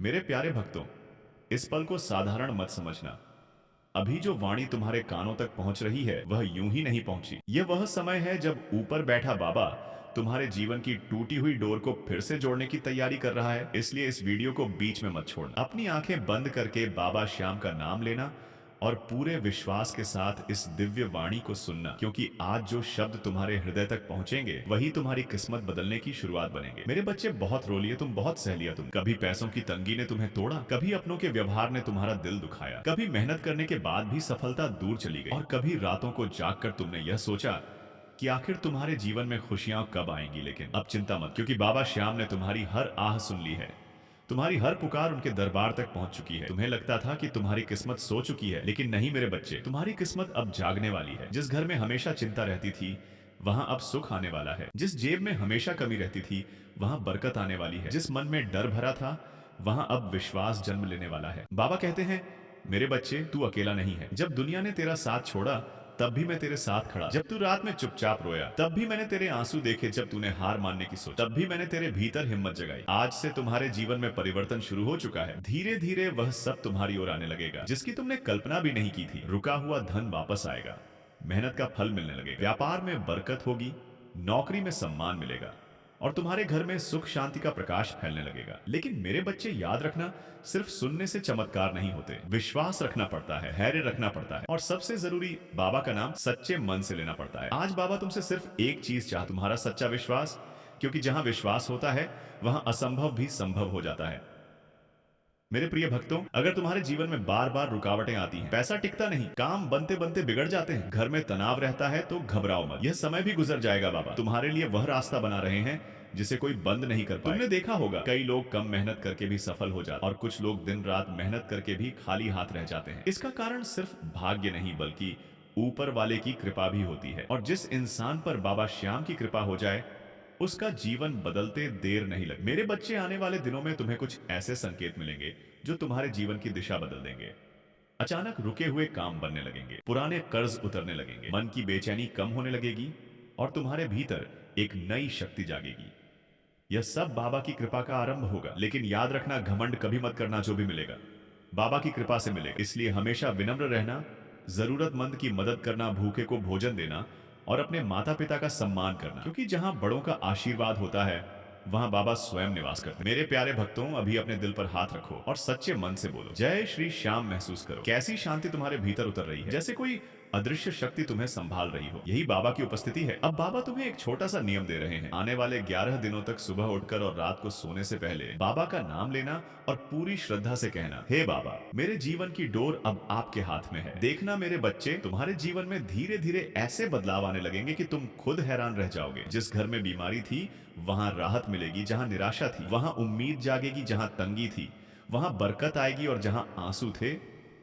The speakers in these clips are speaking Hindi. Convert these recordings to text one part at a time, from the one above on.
मेरे प्यारे भक्तों, इस पल को साधारण मत समझना। अभी जो वाणी तुम्हारे कानों तक पहुंच रही है वह यूं ही नहीं पहुंची। यह वह समय है जब ऊपर बैठा बाबा तुम्हारे जीवन की टूटी हुई डोर को फिर से जोड़ने की तैयारी कर रहा है। इसलिए इस वीडियो को बीच में मत छोड़ना। अपनी आंखें बंद करके बाबा श्याम का नाम लेना और पूरे विश्वास के साथ इस दिव्य वाणी को सुनना, क्योंकि आज जो शब्द तुम्हारे हृदय तक पहुंचेंगे वही तुम्हारी किस्मत बदलने की शुरुआत बनेंगे। मेरे बच्चे, बहुत रो लिए तुम, बहुत सह लिया तुम। कभी पैसों की तंगी ने तुम्हें तोड़ा, कभी अपनों के व्यवहार ने तुम्हारा दिल दुखाया, कभी मेहनत करने के बाद भी सफलता दूर चली गई, और कभी रातों को जागकर तुमने यह सोचा कि आखिर तुम्हारे जीवन में खुशियां कब आएंगी। लेकिन अब चिंता मत, क्योंकि बाबा श्याम ने तुम्हारी हर आह सुन ली है। तुम्हारी हर पुकार उनके दरबार तक पहुंच चुकी है। तुम्हें लगता था कि तुम्हारी किस्मत सो चुकी है, लेकिन नहीं मेरे बच्चे, तुम्हारी किस्मत अब जागने वाली है। जिस घर में हमेशा चिंता रहती थी वहां अब सुख आने वाला है। जिस जेब में हमेशा कमी रहती थी वहां बरकत आने वाली है। जिस मन में डर भरा था वहां अब विश्वास जन्म लेने वाला है। बाबा कहते हैं, मेरे बच्चे, तू अकेला नहीं है। जब दुनिया ने तेरा साथ छोड़ा तब भी मैं तेरे साथ खड़ा। जब तू रात में चुपचाप रोया तब भी मैंने तेरे आंसू देखे। जब तूने हार मानने की सोची तब भी मैंने तेरे भीतर हिम्मत जगाई। आज से तुम्हारे जीवन में परिवर्तन शुरू हो चुका है। धीरे धीरे वह सब तुम्हारी ओर आने लगेगा जिसकी तुमने कल्पना भी नहीं की थी। रुका हुआ धन वापस आएगा, मेहनत का फल मिलने लगेगा, व्यापार में बरकत होगी, नौकरी में सम्मान मिलेगा, और तुम्हारे घर में सुख शांति का प्रकाश फैलने लगेगा। लेकिन मेरे बच्चे, याद रखना, सिर्फ सुनने से चमत्कार नहीं होते। विश्वास रखना पड़ता है, धैर्य रखना पड़ता है, और सबसे जरूरी, बाबा का नाम सच्चे मन से लेना पड़ता है। आज बाबा तुमसे सिर्फ एक चीज चाहता, तुम्हारा सच्चा विश्वास, क्योंकि जहां विश्वास होता है वहां असंभव भी संभव हो जाता है। मेरे प्रिय भक्तों, अगर तुम्हारे जीवन में बार बार रुकावटें आती हैं, पैसा टिकता नहीं, काम बनते बनते बिगड़ जाते हैं, घर में तनाव रहता है, तो घबराओ मत। यह समय भी गुजर जाएगा। बाबा तुम्हारे लिए वह रास्ता बना रहे हैं जिसे कोई बंद नहीं कर पाए। तुमने देखा होगा, कई लोग कम मेहनत करके भी सफल हो जाते हैं और कुछ लोग दिन रात मेहनत करके भी खाली हाथ रह जाते हैं। इसका कारण सिर्फ भाग्य नहीं बल्कि ऊपर वाले की कृपा भी होती है। और जिस इंसान पर बाबा श्याम की कृपा हो जाए उसका जीवन बदलते देर नहीं लग। मेरे बच्चे, आने वाले दिनों में तुम्हें कुछ ऐसे संकेत मिलेंगे जो तुम्हारे जीवन की दिशा बदल देंगे। अचानक रुके हुए काम बनने लगेंगे, पुराने कर्ज उतरने लगेंगे, मन की बेचैनी कम होने लगेगी, और तुम्हारे भीतर एक नई शक्ति जागेगी। यह सब बाबा की कृपा का आरंभ होगा। लेकिन याद रखना, घमंड कभी मत करना। जो भी मिलेगा बाबा की कृपा से मिलेगा। इसलिए हमेशा विनम्र रहना, जरूरतमंद की मदद करना, भूखे को भोजन देना, और अपने माता पिता का सम्मान करना, क्योंकि जहां बड़ों का आशीर्वाद होता है वहां बाबा स्वयं निवास करते हैं। मेरे प्यारे भक्तों, अभी अपने दिल पर हाथ रखो और सच्चे मन से बोलो, जय श्री श्याम। महसूस करो कैसी शांति तुम्हारे भीतर उतर रही है, जैसे कोई अदृश्य शक्ति तुम्हें संभाल रही हो। यही बाबा की उपस्थिति है। अब बाबा तुम्हें एक छोटा सा नियम दे रहे हैं। आने वाले 11 दिनों तक सुबह उठकर और रात को सोने से पहले बाबा का नाम लेना और पूरी श्रद्धा से कहना, हे बाबा, मेरे जीवन की डोर अब आपके हाथ में है। देखना मेरे बच्चे, तुम्हारे जीवन में धीरे धीरे ऐसे बदलाव आने लगेंगे कि तुम खुद हैरान रह जाओगे। जिस घर में बीमारी थी वहां राहत मिलेगी, जहां निराशा थी वहां उम्मीद जागेगी, जहां तंगी थी वहां बरकत आएगी, और जहां आंसू थे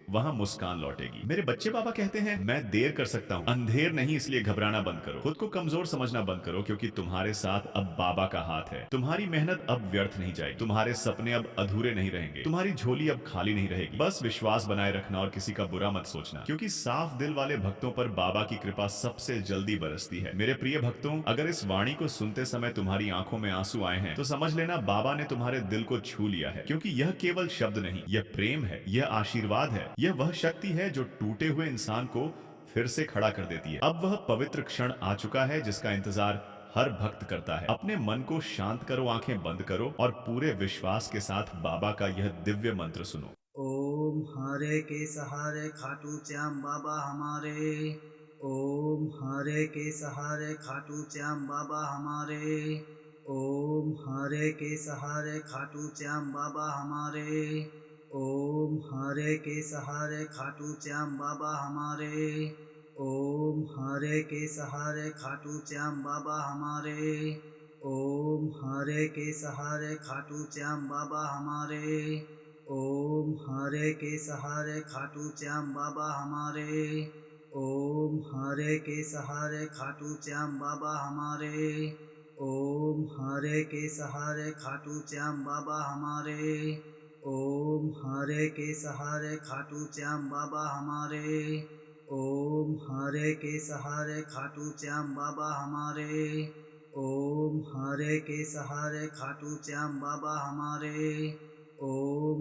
वहां मुस्कान लौटेगी। मेरे बच्चे, बाबा कहते हैं, मैं देर कर सकता हूं, अंधेर नहीं, इसलिए घबराना बंद करो, खुद को कमजोर समझना बंद करो, क्योंकि तुम्हारे साथ अब बाबा का हाथ है। तुम्हारी मेहनत अब व्यर्थ नहीं जाएगी, तुम्हारे सपने अब अधूरे नहीं रहेंगे, तुम्हारी झोली अब खाली नहीं रहेगी। बस विश्वास बनाए रखना और किसी का बुरा मत सोचना, क्योंकि साफ दिल वाले भक्तों पर बाबा की कृपा सबसे जल्दी बरसती है। मेरे प्रिय भक्तों, अगर इस वाणी को सुनते समय तुम्हारी आंखों में आंसू आए हैं तो समझ लेना बाबा ने तुम्हारे दिल को छू लिया है, क्योंकि यह केवल शब्द नहीं, यह प्रेम है, यह आशीर्वाद है, यह वह शक्ति है जो टूटे हुए इंसान को फिर से खड़ा कर देती है। अब वह पवित्र क्षण आ चुका है जिसका इंतजार हर भक्त करता है। अपने मन को शांत करो, आंखें बंद करो और पूरे विश्वास के साथ बाबा का यह दिव्य मंत्र सुनो। ओम हरे के सहारे खाटू श्याम बाबा हमारे। ओम हरे के सहारे खाटू श्याम बाबा हमारे। ओम हरे के सहारे खाटू श्याम बाबा हमारे। ओम हरे के सहारे खाटू श्याम बाबा हमारे। ओम हरे के सहारे खाटू श्याम बाबा हमारे। ओम हरे के सहारे खाटू श्याम बाबा हमारे। ओम हरे के सहारे खाटू श्याम बाबा हमारे। ओम हरे के सहारे खाटू श्याम बाबा हमारे। ओम हरे के सहारे खाटू श्याम बाबा हमारे। ओम हरे के सहारे खाटू श्याम बाबा हमारे। ओम हरे के सहारे खाटू श्याम बाबा हमारे। ओम हरे के सहारे खाटू श्याम बाबा हमारे। ओम